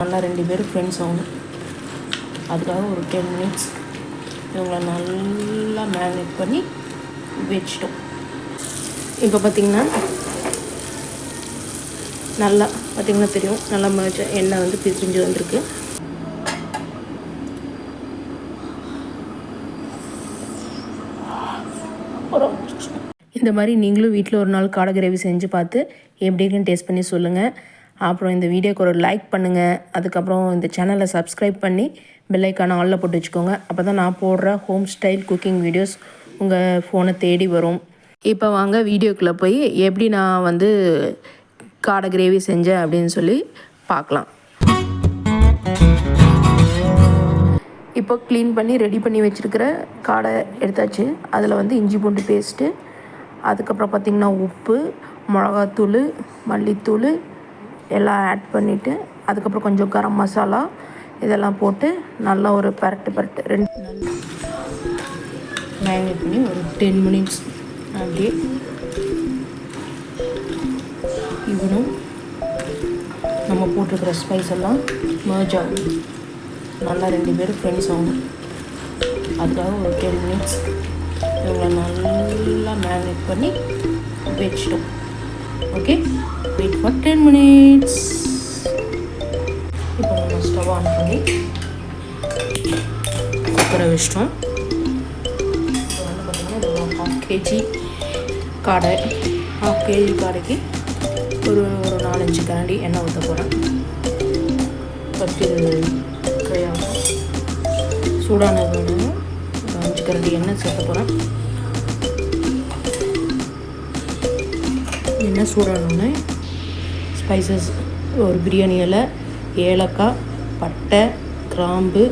நல்லா 2 பேரும் ஃப்ரெண்ட்ஸ் ஆகணும். அதுக்காக ஒரு 10 மினிட்ஸ் இவங்களை நல்லா மேரினேட் பண்ணி வச்சிட்டோம். இப்போ பார்த்திங்கன்னா நல்லா பார்த்திங்கன்னா தெரியும், நல்லா எண்ணெய் வந்து பிரிஞ்சு வந்திருக்கு. இந்த மாதிரி நீங்களும் வீட்டில் ஒரு நாள் காடை கிரேவி செஞ்சு பார்த்து எப்படி இருக்குன்னு டேஸ்ட் பண்ணி சொல்லுங்கள். அப்புறம் இந்த வீடியோக்கு ஒரு லைக் பண்ணுங்கள். அதுக்கப்புறம் இந்த சேனலை சப்ஸ்கிரைப் பண்ணி பெல் ஐக்கானை ஆல்ல போட்டு வச்சுக்கோங்க. அப்போ தான் நான் போடுற ஹோம் ஸ்டைல் குக்கிங் வீடியோஸ் உங்கள் ஃபோனை தேடி வரும். இப்போ வாங்க வீடியோக்குள்ளே போய் எப்படி நான் வந்து காடை கிரேவி செஞ்சேன் அப்படின்னு சொல்லி பார்க்கலாம். இப்போ க்ளீன் பண்ணி ரெடி பண்ணி வச்சுருக்கிற காடை எடுத்தாச்சு. அதில் வந்து இஞ்சி பூண்டு பேஸ்ட்டு, அதுக்கப்புறம் பார்த்திங்கன்னா உப்பு, மிளகாத்தூள், மல்லித்தூள் எல்லாம் ஆட் பண்ணிவிட்டு, அதுக்கப்புறம் கொஞ்சம் கரம் மசாலா இதெல்லாம் போட்டு நல்லா ஒரு பரட்டு 2 மேரினேட் பண்ணி ஒரு 10 மினிட்ஸ் அப்படியே இவனும் நம்ம போட்டிருக்கிற ஸ்பைஸ் எல்லாம் மர்ஜ் ஆகும். நல்லா 2 பேரும் ஃப்ரெண்ட்ஸ் ஆகணும். அதுக்காக ஒரு 10 மினிட்ஸ் இவங்களை நல்லா மேரினேட் பண்ணி வச்சிட்டோம். Okay, wait for 10 minutes. இப்போ நம்ம ஸ்டவ் ஆன் பண்ணி குக்கரை வச்சிட்டோம். இப்போ வந்து பார்த்திங்கன்னா இது 1/2 kg காடை. 1/2 kg காடைக்கு ஒரு 4-5 கரண்டி எண்ணெய் ஊற்ற போகிறேன். ஃபஸ்ட்டு இது ஃப்ரை ஆகும். சூடான ஒரு 5 கரண்டி எண்ணெய் சேர்த்த போகிறேன். எண்ணெய் சூடானோடனே ஸ்பைசஸ் ஒரு பிரியாணி இலை, ஏலக்காய், பட்டை, கிராம்பு,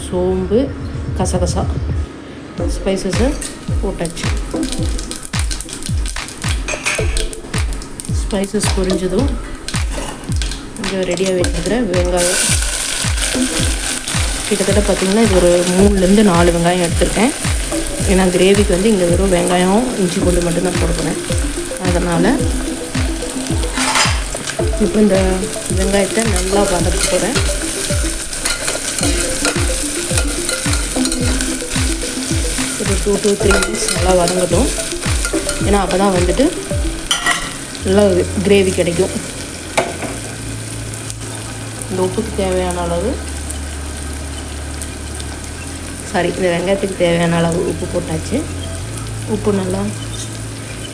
சோம்பு, கசகசா ஸ்பைசஸை போட்டாச்சு. ஸ்பைசஸ் பொரிஞ்சதும் கொஞ்சம் ரெடியாக வச்சுருக்கிற வெங்காயம், கிட்டத்தட்ட பார்த்திங்கன்னா இது ஒரு 3-4 வெங்காயம் எடுத்திருக்கேன். ஏன்னா கிரேவிக்கு வந்து இங்கே வெறும் வெங்காயம் இஞ்சி பூண்டு மட்டும்தான் போட போகிறேன். அதனால் இப்போ இந்த வெங்காயத்தை நல்லா வதக்க போகிறேன். ஒரு 2 to 3 மினிட்ஸ் நல்லா வதங்கட்டும். ஏன்னா அப்போ தான் வந்துட்டு நல்லா கிரேவி கிடைக்கும். இந்த உப்புக்கு தேவையான அளவு இந்த வெங்காயத்துக்கு தேவையான அளவு உப்பு போட்டாச்சு. உப்பு நல்லா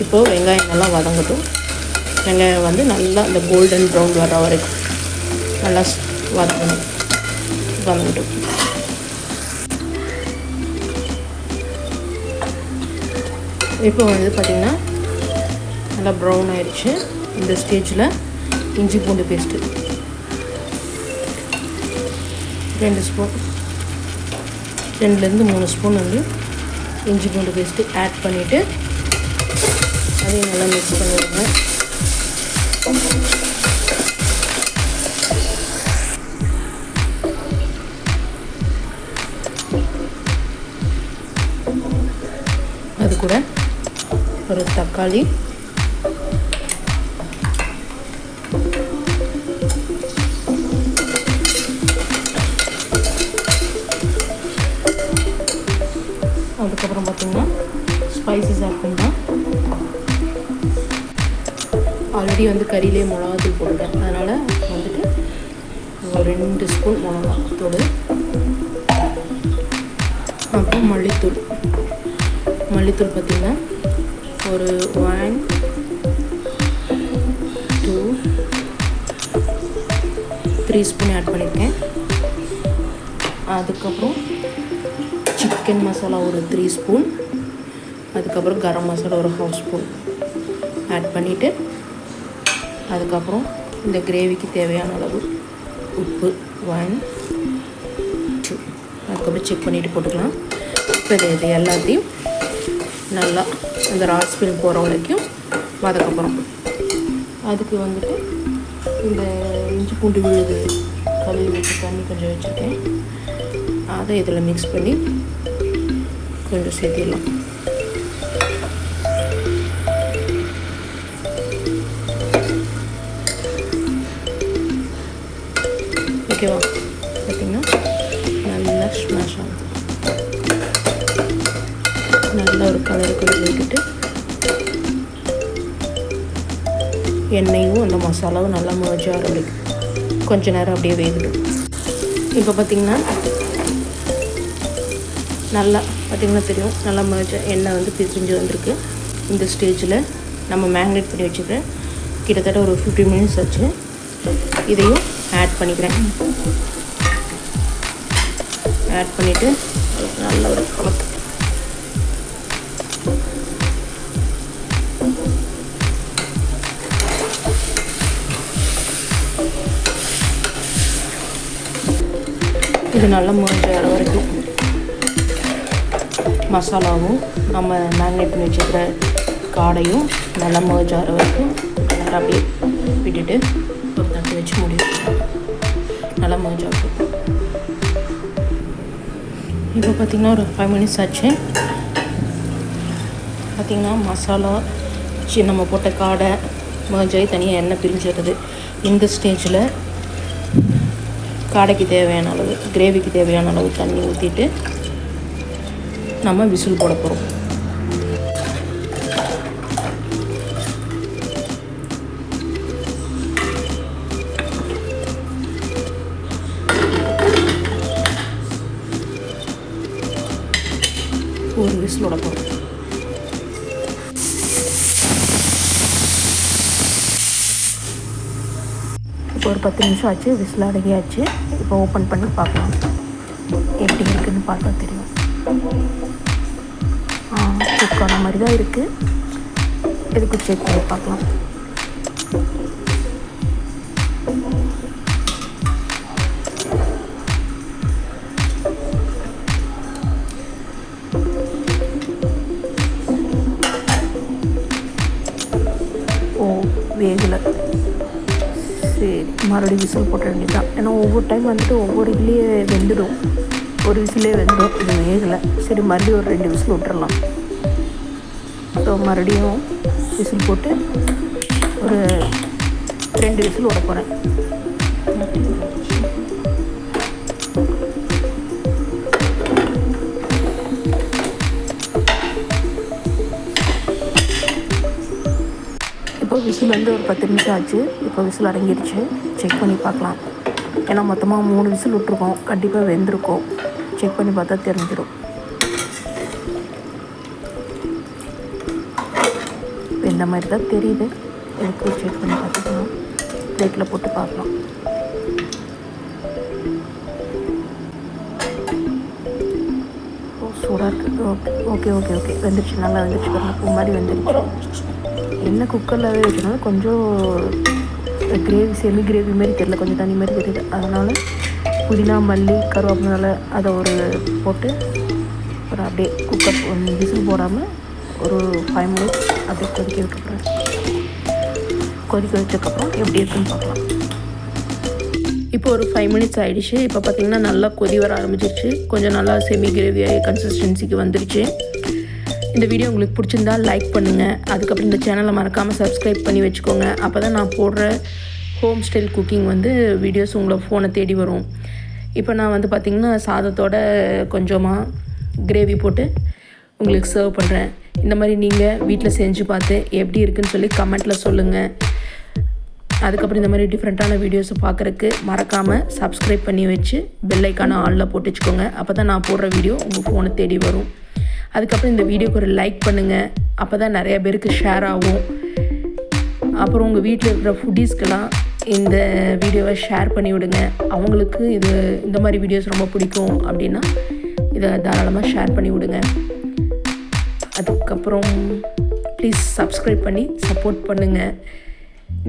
இப்போது வெங்காயம் நல்லா வதங்கட்டும். வெங்காயம் வந்து நல்லா இந்த கோல்டன் ப்ரௌன் வர்ற வரைக்கும் நல்லா வதங்கட்டும். இப்போ வந்து பார்த்திங்கன்னா நல்லா ப்ரௌன் ஆயிடுச்சு. இந்த ஸ்டேஜில் இஞ்சி பூண்டு பேஸ்ட்டு 2 ஸ்பூன், 2லேருந்து 3 ஸ்பூன் வந்து இஞ்சி பூண்டு பேஸ்ட்டு ஆட் பண்ணிவிட்டு அதையும் நல்லா மிக்ஸ் பண்ணிடுங்க. அது கூட ஒரு தக்காளி, அதுக்கப்புறம் பார்த்திங்கன்னா ஸ்பைசஸ் ஆட் பண்ணலாம். ஆல்ரெடி வந்து கறியிலே மிளகாத்தூள் போட்டுட்டேன். அதனால் வந்துட்டு ஒரு 2 ஸ்பூன் மிளகாத்தூள், அப்புறம் மல்லித்தூள் பார்த்திங்கன்னா ஒரு 1, 2, 3 ஸ்பூன் ஆட் பண்ணியிருக்கேன். அதுக்கப்புறம் சிக்கன் மசாலா ஒரு 3 ஸ்பூன், அதுக்கப்புறம் கரம் மசாலா ஒரு 1/2 ஸ்பூன் ஆட் பண்ணிவிட்டு, அதுக்கப்புறம் இந்த கிரேவிக்கு தேவையான அளவு உப்பு 1, 2, அதுக்கப்புறம் செக் பண்ணிவிட்டு போட்டுக்கலாம். இப்போ இது எல்லாத்தையும் நல்லா இந்த ரா ஸ்மெல் போகிற வரைக்கும் வதக்க போகிறோம். அதுக்கு வந்துட்டு இந்த இஞ்சி பூண்டு விழுது கழுவி வச்சு தண்ணி கொஞ்சம் வச்சுருக்கேன். அதை இதில் மிக்ஸ் பண்ணி கொஞ்சம் சேர்த்திடலாம். ஓகேவா? பார்த்திங்கன்னா நல்லா ஸ்மாஷ் ஆகுது. நல்ல ஒரு கலருக்கு விட்டுட்டு எண்ணெயும் அந்த மசாலாவும் நல்லா மர்ஜ் ஆகிற வரைக்கும் கொஞ்ச நேரம் அப்படியே வேகட்டும். இப்போ பார்த்திங்கன்னா நல்லா பார்த்திங்கன்னா தெரியும், நல்லா மர்ஜ் எண்ணெய் வந்து பிரிஞ்சு வந்திருக்கு. இந்த ஸ்டேஜில் நம்ம மேக்னேட் பண்ணி வச்சுக்கிறேன் கிட்டத்தட்ட ஒரு 15 மினிட்ஸ் ஆச்சு. இதையும் ஆட் பண்ணிக்கிறேன். ஆட் பண்ணிவிட்டு நல்ல ஒரு கலக்கு. இது நல்லா மர்ஜ் ஆகிற வரைக்கும் மசாலாவும் நம்ம மேக்னேட் பண்ணி வச்சுக்கிற காடையும் நல்லா மர்ஜ் ஆகிற வரைக்கும் அப்படியே விட்டுட்டு ஒரு தட்டு வச்சு மூடி வச்சுக்கலாம். நல்லா மர்ஜ் ஆகும். இப்போ பார்த்திங்கன்னா ஒரு 5 மினிட்ஸ் ஆச்சு. பார்த்திங்கன்னா மசாலா நம்ம போட்ட காடை மர்ஜ் ஆகி தனியாக எண்ணெய் பிரிஞ்சிடுறது. இந்த ஸ்டேஜில் காடைக்கு தேவையான அளவு, கிரேவிக்கு தேவையான அளவு தண்ணி ஊற்றிட்டு நம்ம விசில் போட போகிறோம். ஒரு விசில் விட போகிறோம். இப்போ ஒரு 10 நிமிஷம் ஆச்சு. விசில் அடங்கியாச்சு. இப்போ ஓப்பன் பண்ணி பார்க்கலாம் எப்படி இருக்குதுன்னு பார்த்தா தெரியும். குக்கான மாதிரி தான் இருக்குது. இதுக்கு செக் பண்ணி பார்க்கலாம். வேகலை. சரி, மறுபடியும் விசில் போட்ட வேண்டியதான். ஏன்னா ஒவ்வொரு டைம் வந்துட்டு ஒவ்வொரு இதுலேயே வெந்துடும். ஒரு விசிலே வெந்துடும். இது வேகலை. சரி, மறுபடியும் ஒரு 2 விசில் விட்டுறலாம். ஸோ மறுபடியும் விசில் போட்டு ஒரு 2 விசில் விட போகிறேன். இப்போ விசில் வந்து ஒரு 10 நிமிஷம் ஆச்சு. இப்போ விசில் அடங்கிடுச்சு. செக் பண்ணி பார்க்கலாம். ஏன்னா மொத்தமாக 3 விசில் விட்ருக்கோம். கண்டிப்பாக வெந்திருக்கோம். செக் பண்ணி பார்த்தா தெரிஞ்சிடும். இந்த மாதிரி தான் தெரியுது. எனக்கு செக் பண்ணி பார்த்துக்கலாம். பிளேட்டில் போட்டு பார்க்கலாம். சூடாக இருக்குது. ஓகே ஓகே ஓகே ஓகே வெந்துருச்சு. நல்லா வெந்துருச்சு. பாருங்கள், பூ மாதிரி வெந்துருச்சு. என்ன குக்கரில் வைக்கணும், கொஞ்சம் கிரேவி செமி கிரேவி மாதிரி தெரியல, கொஞ்சம் தண்ணி மாதிரி தெரியுது. அதனால் புதினா, மல்லி, கருவேப்பிலை அதை ஒரு போட்டு ஒரு அப்படியே குக்கர் விசில் போடாமல் ஒரு 5 மினிட்ஸ் அப்படியே கொதிக்க விட்டுறேன். கொதிக்க வச்சதுக்கப்புறம் எப்படி இருக்குன்னு பார்க்கலாம். இப்போ ஒரு 5 மினிட்ஸ் ஆகிடுச்சு. இப்போ பார்த்திங்கன்னா நல்லா கொதி வர ஆரம்பிச்சிருச்சு. கொஞ்சம் நல்லா செமி கிரேவியாகி கன்சிஸ்டன்சிக்கு வந்துருச்சு. இந்த வீடியோ உங்களுக்கு பிடிச்சிருந்தா லைக் பண்ணுங்கள். அதுக்கப்புறம் இந்த சேனலை மறக்காமல் சப்ஸ்கிரைப் பண்ணி வச்சுக்கோங்க. அப்போ தான் நான் போடுற ஹோம் ஸ்டைல் குக்கிங் வீடியோஸ் உங்களை ஃபோனை தேடி வரும். இப்போ நான் பார்த்திங்கன்னா சாதத்தோட கொஞ்சமாக கிரேவி போட்டு உங்களுக்கு சர்வ் பண்ணுறேன். இந்த மாதிரி நீங்கள் வீட்டில் செஞ்சு பார்த்து எப்படி இருக்குதுன்னு சொல்லி கமெண்ட்டில் சொல்லுங்கள். அதுக்கப்புறம் இந்த மாதிரி டிஃப்ரெண்ட்டான வீடியோஸை பார்க்குறக்கு மறக்காமல் சப்ஸ்கிரைப் பண்ணி வச்சு பெல் ஐக்கானை ஆலில் போட்டு வச்சுக்கோங்க. அப்போ தான் நான் போடுற வீடியோ உங்கள் ஃபோனை தேடி வரும். அதுக்கப்புறம் இந்த வீடியோக்கு ஒரு லைக் பண்ணுங்கள். அப்போ தான் நிறையா பேருக்கு ஷேர் ஆகும். அப்புறம் உங்கள் வீட்டில் இருக்கிற ஃபுட்டீஸ்க்கெல்லாம் இந்த வீடியோவை ஷேர் பண்ணி விடுங்க. அவங்களுக்கு இந்த மாதிரி வீடியோஸ் ரொம்ப பிடிக்கும் அப்படின்னா இதை தாராளமாக ஷேர் பண்ணி விடுங்க. அதுக்கப்புறம் ப்ளீஸ் சப்ஸ்கிரைப் பண்ணி சப்போர்ட் பண்ணுங்கள்.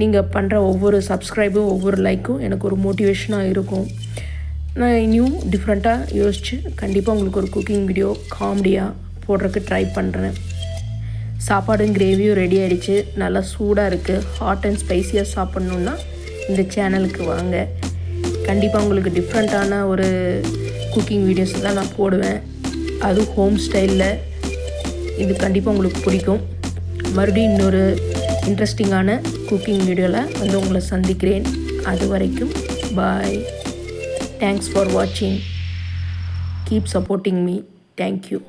நீங்கள் பண்ணுற ஒவ்வொரு சப்ஸ்கிரைபும் ஒவ்வொரு லைக்கும் எனக்கு ஒரு மோட்டிவேஷனாக இருக்கும். நான் இன்னும் டிஃப்ரெண்ட்டாக யோசித்து கண்டிப்பாக உங்களுக்கு ஒரு குக்கிங் வீடியோ காமெடியாக போடுறதுக்கு ட்ரை பண்ணுறேன். சாப்பாடும் கிரேவியும் ரெடி ஆகிடுச்சு. நல்லா சூடாக இருக்குது. ஹாட் அண்ட் ஸ்பைஸியாக சாப்பிட்ணுன்னா இந்த சேனலுக்கு வாங்க. கண்டிப்பாக உங்களுக்கு டிஃப்ரெண்ட்டான ஒரு குக்கிங் வீடியோஸ் தான் நான் போடுவேன். அதுவும் ஹோம் ஸ்டைலில். இது கண்டிப்பாக உங்களுக்கு பிடிக்கும். மறுபடியும் இன்னொரு இன்ட்ரெஸ்டிங்கான குக்கிங் வீடியோவில் உங்களை சந்திக்கிறேன். அது வரைக்கும் பாய். தேங்க்ஸ் ஃபார் வாட்சிங். Keep supporting me. தேங்க்யூ.